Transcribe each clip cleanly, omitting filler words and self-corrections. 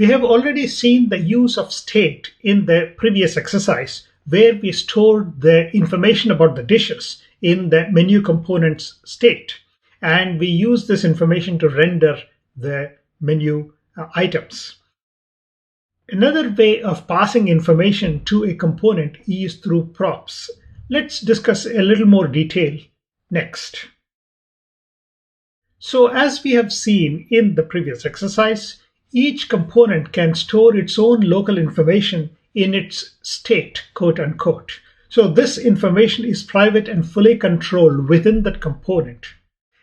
We have already seen the use of state in the previous exercise, where we stored the information about the dishes in the menu component's state, and we use this information to render the menu items. Another way of passing information to a component is through props. Let's discuss a little more detail next. So as we have seen in the previous exercise, each component can store its own local information in its state, quote unquote. So this information is private and fully controlled within that component.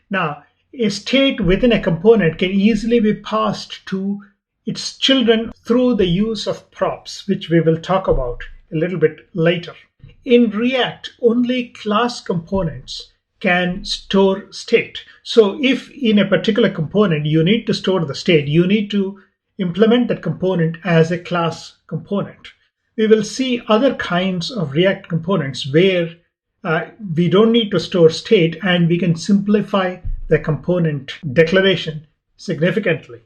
Now, a state within a component can easily be passed to its children through the use of props, which we will talk about a little bit later. In React, only class components can store state. So if in a particular component you need to store the state, you need to implement that component as a class component. We will see other kinds of React components where we don't need to store state and we can simplify the component declaration significantly.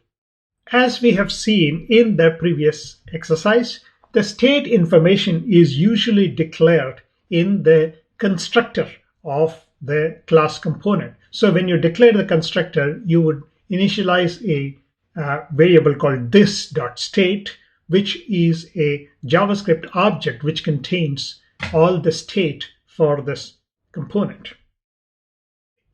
As we have seen in the previous exercise, the state information is usually declared in the constructor of the class component. So when you declare the constructor, you would initialize a variable called this.state, which is a JavaScript object which contains all the state for this component.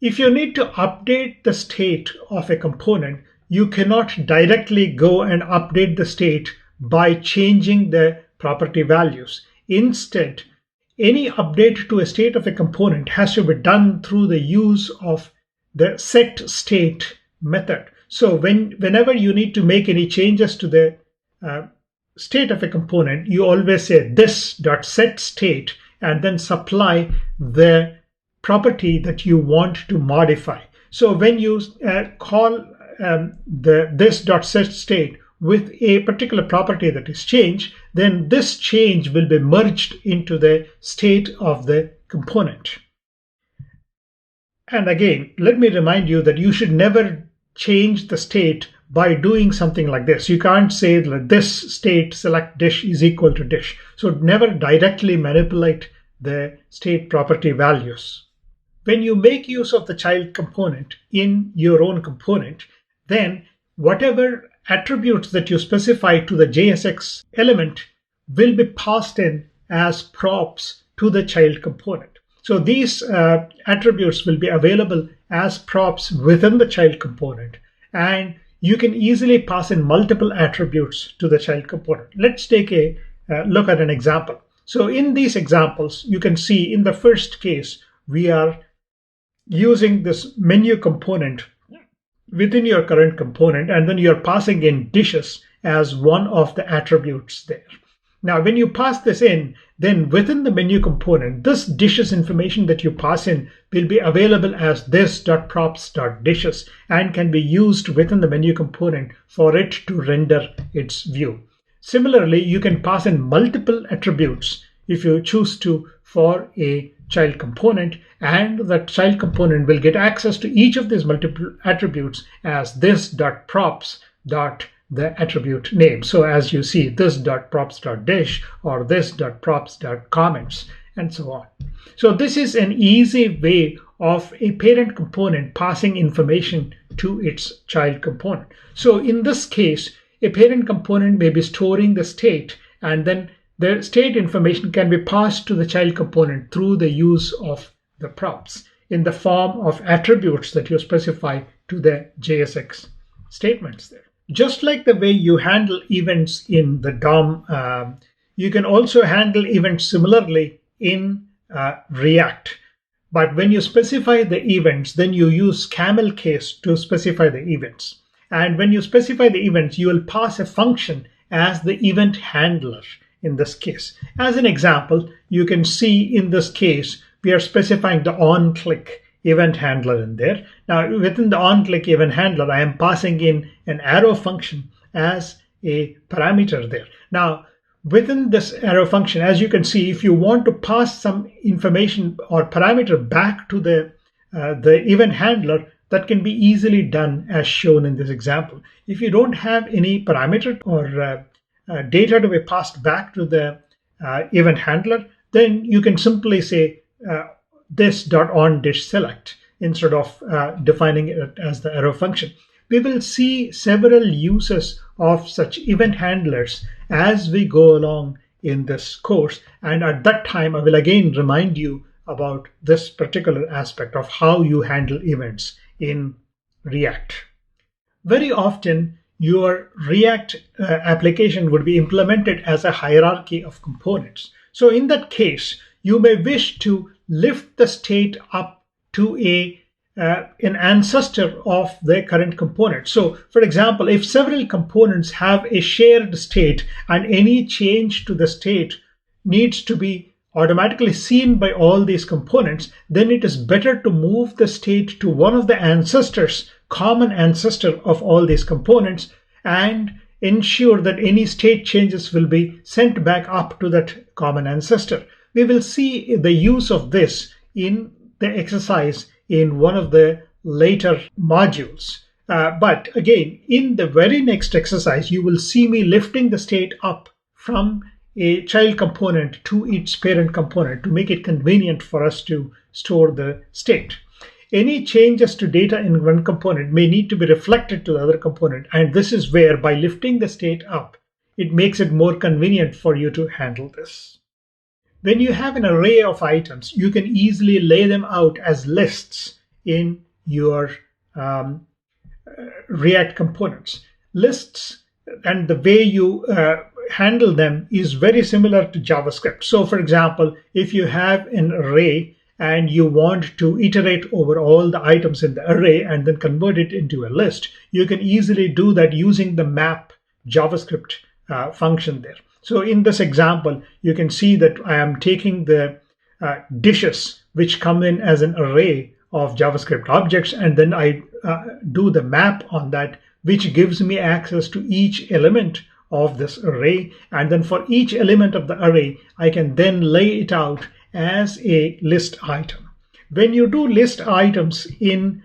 If you need to update the state of a component, you cannot directly go and update the state by changing the property values. Instead, any update to a state of a component has to be done through the use of the setState method. So whenever you need to make any changes to the state of a component, you always say this.setState and then supply the property that you want to modify. So when you call the this.setState with a particular property that is changed, then this change will be merged into the state of the component. And again, let me remind you that you should never change the state by doing something like this. You can't say that this state select dish is equal to dish. So never directly manipulate the state property values. When you make use of the child component in your own component, then whatever attributes that you specify to the JSX element will be passed in as props to the child component. So these attributes will be available as props within the child component, and you can easily pass in multiple attributes to the child component. Let's take a look at an example. So in these examples, you can see in the first case, we are using this menu component within your current component, and then you're passing in dishes as one of the attributes there. Now, when you pass this in, then within the menu component, this dishes information that you pass in will be available as this.props.dishes and can be used within the menu component for it to render its view. Similarly, you can pass in multiple attributes if you choose to for a child component, and that child component will get access to each of these multiple attributes as this.props.the attribute name. So as you see, this.props.dish or this.props.comments and so on. So this is an easy way of a parent component passing information to its child component. So in this case, a parent component may be storing the state, and then the state information can be passed to the child component through the use of the props in the form of attributes that you specify to the JSX statements there. Just like the way you handle events in the DOM, you can also handle events similarly in React. But when you specify the events, then you use camel case to specify the events. And when you specify the events, you will pass a function as the event handler in this case. As an example, you can see in this case, we are specifying the on-click event handler in there. Now, within the on-click event handler, I am passing in an arrow function as a parameter there. Now, within this arrow function, as you can see, if you want to pass some information or parameter back to the event handler, that can be easily done as shown in this example. If you don't have any parameter or data to be passed back to the event handler, then you can simply say this.onDishSelect instead of defining it as the arrow function. We will see several uses of such event handlers as we go along in this course, and at that time I will again remind you about this particular aspect of how you handle events in React. Very often your React application would be implemented as a hierarchy of components. So in that case, you may wish to lift the state up to an ancestor of the current component. So for example, if several components have a shared state and any change to the state needs to be automatically seen by all these components, then it is better to move the state to one of the ancestors, common ancestor of all these components, and ensure that any state changes will be sent back up to that common ancestor. We will see the use of this in the exercise in one of the later modules. But again, in the very next exercise, you will see me lifting the state up from a child component to its parent component to make it convenient for us to store the state. Any changes to data in one component may need to be reflected to the other component, and this is where, by lifting the state up, it makes it more convenient for you to handle this. When you have an array of items, you can easily lay them out as lists in your React components. Lists and the way you handle them is very similar to JavaScript. So for example, if you have an array and you want to iterate over all the items in the array and then convert it into a list, you can easily do that using the map JavaScript function there. So in this example, you can see that I am taking the dishes which come in as an array of JavaScript objects, and then I do the map on that, which gives me access to each element of this array. And then for each element of the array, I can then lay it out as a list item. When you do list items in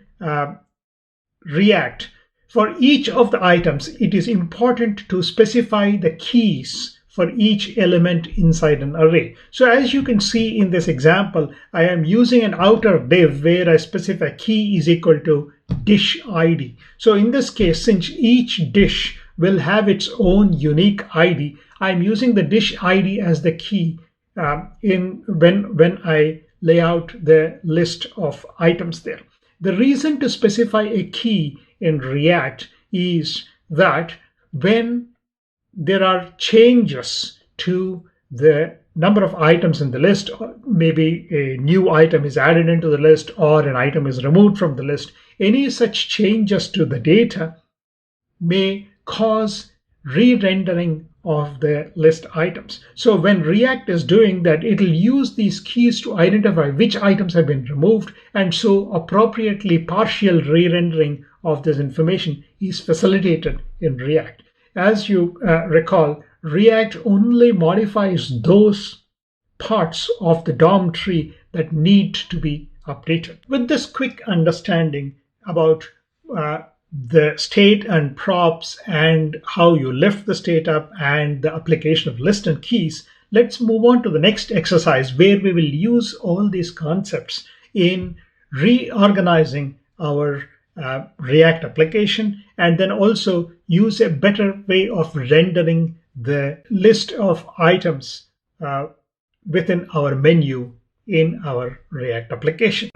React, for each of the items, it is important to specify the keys for each element inside an array. So as you can see in this example, I am using an outer div where I specify key is equal to dish ID. So in this case, since each dish will have its own unique ID, I'm using the dish ID as the key when I lay out the list of items there. The reason to specify a key in React is that when there are changes to the number of items in the list, maybe a new item is added into the list or an item is removed from the list, any such changes to the data may cause re-rendering of the list items. So when React is doing that, it will use these keys to identify which items have been removed, and so appropriately partial re-rendering of this information is facilitated in React. As you recall, React only modifies those parts of the DOM tree that need to be updated. With this quick understanding about the state and props and how you lift the state up and the application of list and keys, let's move on to the next exercise where we will use all these concepts in reorganizing our React application, and then also use a better way of rendering the list of items within our menu in our React application.